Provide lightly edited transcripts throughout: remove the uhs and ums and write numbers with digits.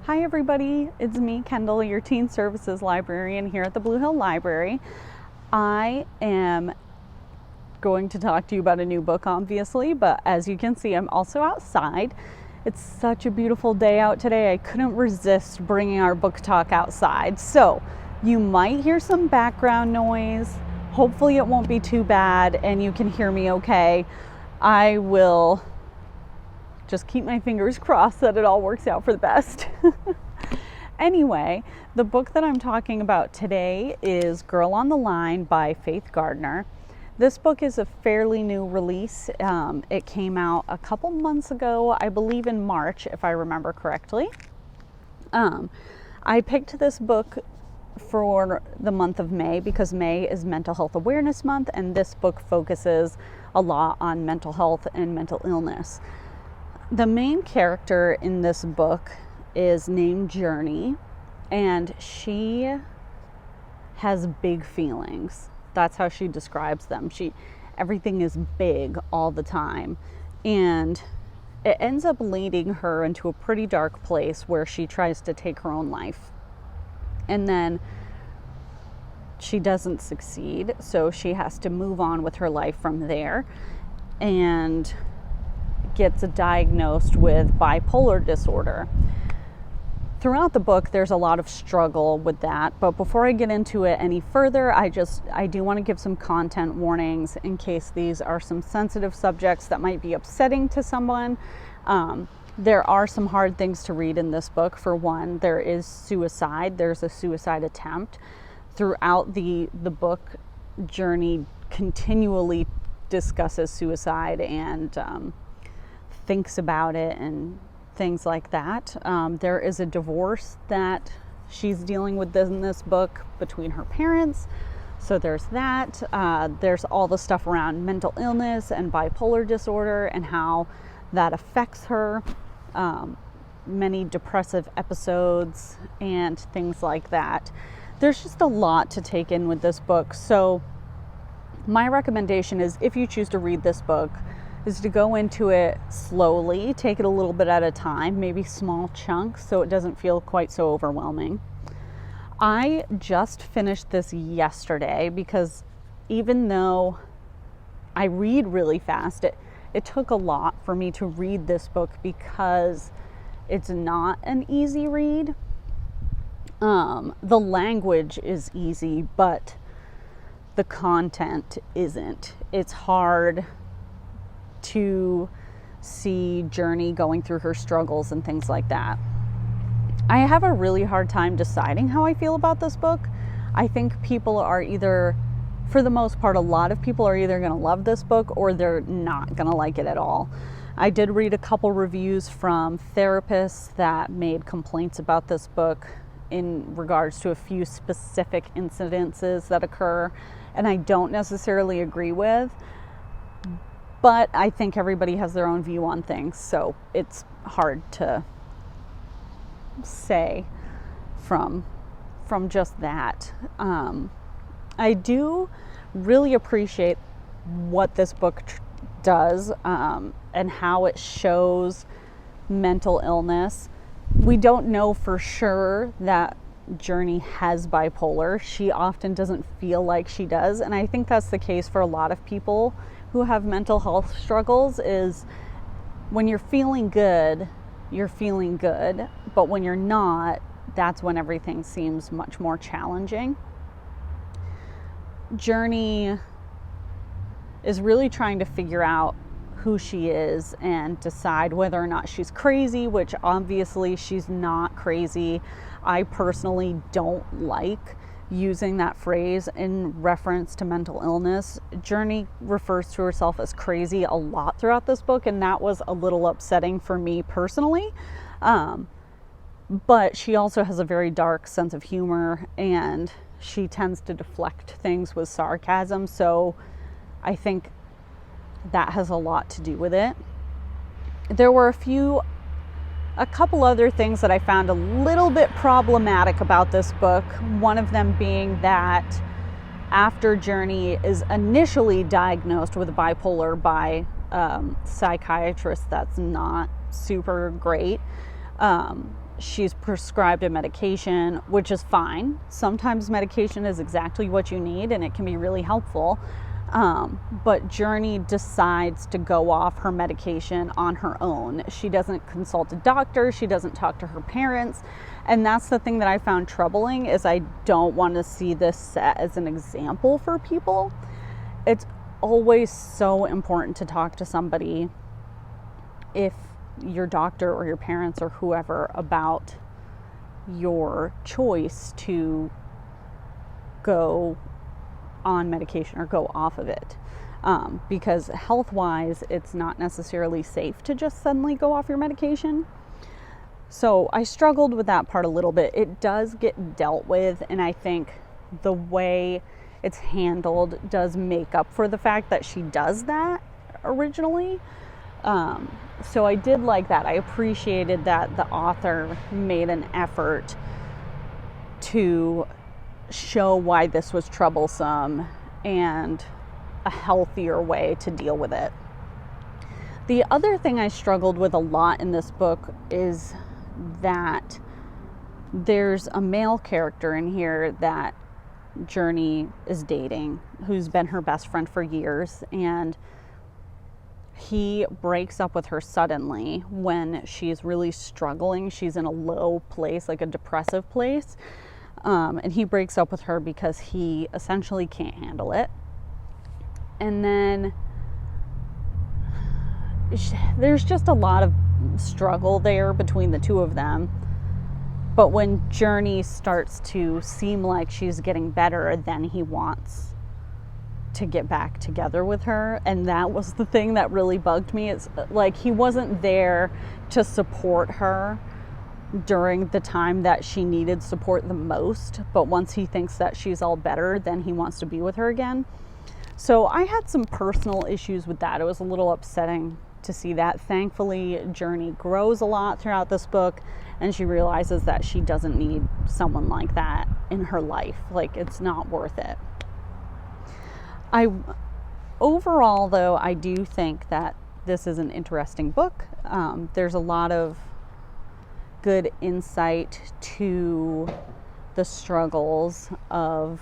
Hi everybody, it's me, Kendall, your Teen Services Librarian here at the Blue Hill Library. I am going to talk to you about a new book, obviously, but as you can see, I'm also outside. It's such a beautiful day out today. I couldn't resist bringing our book talk outside. So you might hear some background noise. Hopefully it won't be too bad and you can hear me okay. I will just keep my fingers crossed that it all works out for the best. Anyway, the book that I'm talking about today is Girl on the Line by Faith Gardner. This book is a fairly new release. It came out a couple months ago, I believe in March, if I remember correctly. I picked this book for the month of May because May is Mental Health Awareness Month, and this book focuses a lot on mental health and mental illness. The main character in this book is named Journey, and she has big feelings. That's how she describes them. Everything is big all the time, and it ends up leading her into a pretty dark place where she tries to take her own life. And then she doesn't succeed, so she has to move on with her life from there, and gets diagnosed with bipolar disorder. Throughout the book, there's a lot of struggle with that, but before I get into it any further, I do want to give some content warnings in case these are some sensitive subjects that might be upsetting to someone. There are some hard things to read in this book. For one, there is suicide. There's a suicide attempt. Throughout the book, Journey continually discusses suicide and thinks about it and things like that. There is a divorce that she's dealing with in this book between her parents. So there's that. There's all the stuff around mental illness and bipolar disorder and how that affects her. Many depressive episodes and things like that. There's just a lot to take in with this book. So my recommendation is, if you choose to read this book, is to go into it slowly, take it a little bit at a time, maybe small chunks, so it doesn't feel quite so overwhelming. I just finished this yesterday because even though I read really fast, it took a lot for me to read this book because it's not an easy read. The language is easy, but the content isn't. It's hard to see Journey going through her struggles and things like that. I have a really hard time deciding how I feel about this book. I think people are either, for the most part, a lot of people are either going to love this book or they're not going to like it at all. I did read a couple reviews from therapists that made complaints about this book in regards to a few specific incidences that occur, and I don't necessarily agree with. But I think everybody has their own view on things, so it's hard to say from just that. I do really appreciate what this book does and how it shows mental illness. We don't know for sure that Journey has bipolar. She often doesn't feel like she does, and I think that's the case for a lot of people who have mental health struggles. Is when you're feeling good, but when you're not, that's when everything seems much more challenging. Journey is really trying to figure out who she is and decide whether or not she's crazy, which obviously she's not crazy. I personally don't like using that phrase in reference to mental illness. Journey refers to herself as crazy a lot throughout this book, and that was a little upsetting for me personally. But she also has a very dark sense of humor, and she tends to deflect things with sarcasm, so I think that has a lot to do with it. There were a couple other things that I found a little bit problematic about this book. One of them being that after Journey is initially diagnosed with bipolar by a psychiatrist that's not super great, she's prescribed a medication, which is fine. Sometimes medication is exactly what you need and it can be really helpful. But Journey decides to go off her medication on her own. She doesn't consult a doctor. She doesn't talk to her parents. And that's the thing that I found troubling, is I don't want to see this set as an example for people. It's always so important to talk to somebody, if your doctor or your parents or whoever, about your choice to go on medication or go off of it, because health-wise it's not necessarily safe to just suddenly go off your medication. So I struggled with that part a little bit. It does get dealt with, and I think the way it's handled does make up for the fact that she does that originally. So I did like that. I appreciated that the author made an effort to show why this was troublesome and a healthier way to deal with it. The other thing I struggled with a lot in this book is that there's a male character in here that Journey is dating, who's been her best friend for years, and he breaks up with her suddenly when she's really struggling. She's in a low place, like a depressive place. And he breaks up with her because he essentially can't handle it. And then there's just a lot of struggle there between the two of them. But when Journey starts to seem like she's getting better, then he wants to get back together with her. And that was the thing that really bugged me. It's like he wasn't there to support her during the time that she needed support the most, but once he thinks that she's all better, then he wants to be with her again. So I had some personal issues with that. It was a little upsetting to see that. Thankfully, Journey grows a lot throughout this book, and she realizes that she doesn't need someone like that in her life. Like, it's not worth it. Overall, though, I do think that this is an interesting book. There's a lot of good insight to the struggles of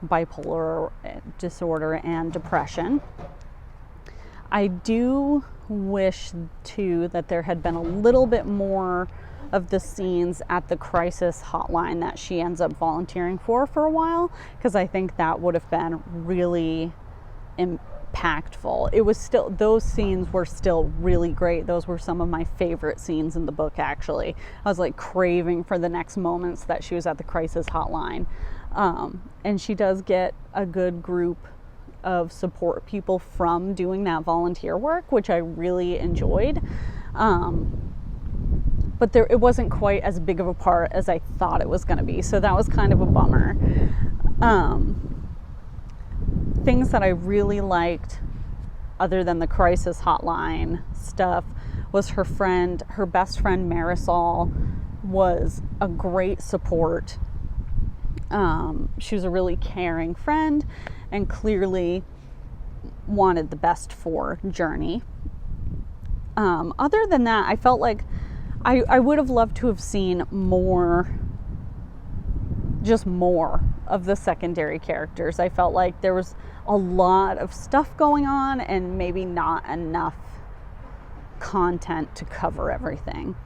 bipolar disorder and depression. I do wish too that there had been a little bit more of the scenes at the crisis hotline that she ends up volunteering for a while, because I think that would have been really impactful. It was still, those scenes were still really great. Those were some of my favorite scenes in the book, actually. I was like craving for the next moments that she was at the crisis hotline. And she does get a good group of support people from doing that volunteer work, which I really enjoyed. But it wasn't quite as big of a part as I thought it was going to be. So that was kind of a bummer. Things that I really liked, other than the crisis hotline stuff, was her best friend Marisol was a great support. She was a really caring friend and clearly wanted the best for Journey. Other than that, I felt like I would have loved to have seen more of the secondary characters. I felt like there was a lot of stuff going on and maybe not enough content to cover everything.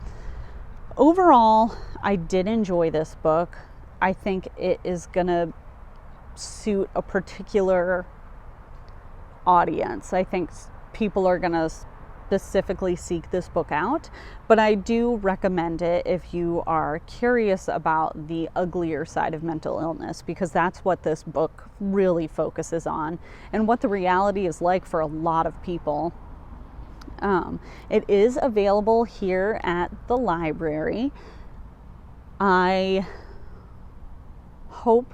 Overall, I did enjoy this book. I think it is gonna suit a particular audience. I think people are gonna specifically seek this book out, but I do recommend it if you are curious about the uglier side of mental illness, because that's what this book really focuses on and what the reality is like for a lot of people. It is available here at the library. I hope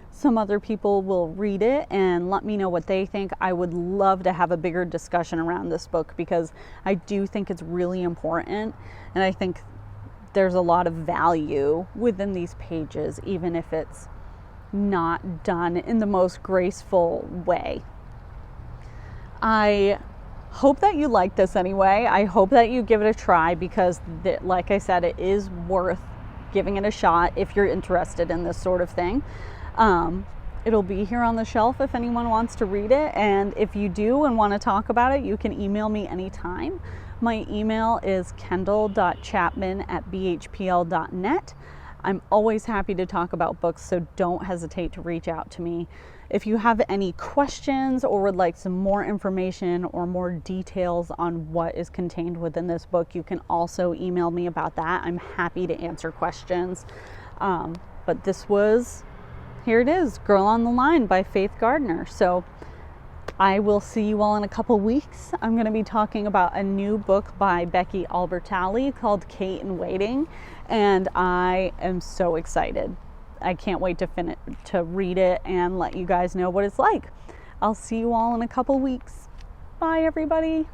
some other people will read it and let me know what they think. I would love to have a bigger discussion around this book, because I do think it's really important, and I think there's a lot of value within these pages, even if it's not done in the most graceful way. I hope that you like this anyway. I hope that you give it a try because, like I said, it is worth giving it a shot if you're interested in this sort of thing. It'll be here on the shelf if anyone wants to read it. And if you do and want to talk about it, you can email me anytime. My email is kendall.chapman@bhpl.net. I'm always happy to talk about books, so don't hesitate to reach out to me. If you have any questions or would like some more information or more details on what is contained within this book, you can also email me about that. I'm happy to answer questions. But this was, here it is, Girl on the Line by Faith Gardner. So I will see you all in a couple weeks. I'm going to be talking about a new book by Becky Albertalli called Kate in Waiting, and I am so excited. I can't wait to read it and let you guys know what it's like. I'll see you all in a couple weeks. Bye, everybody.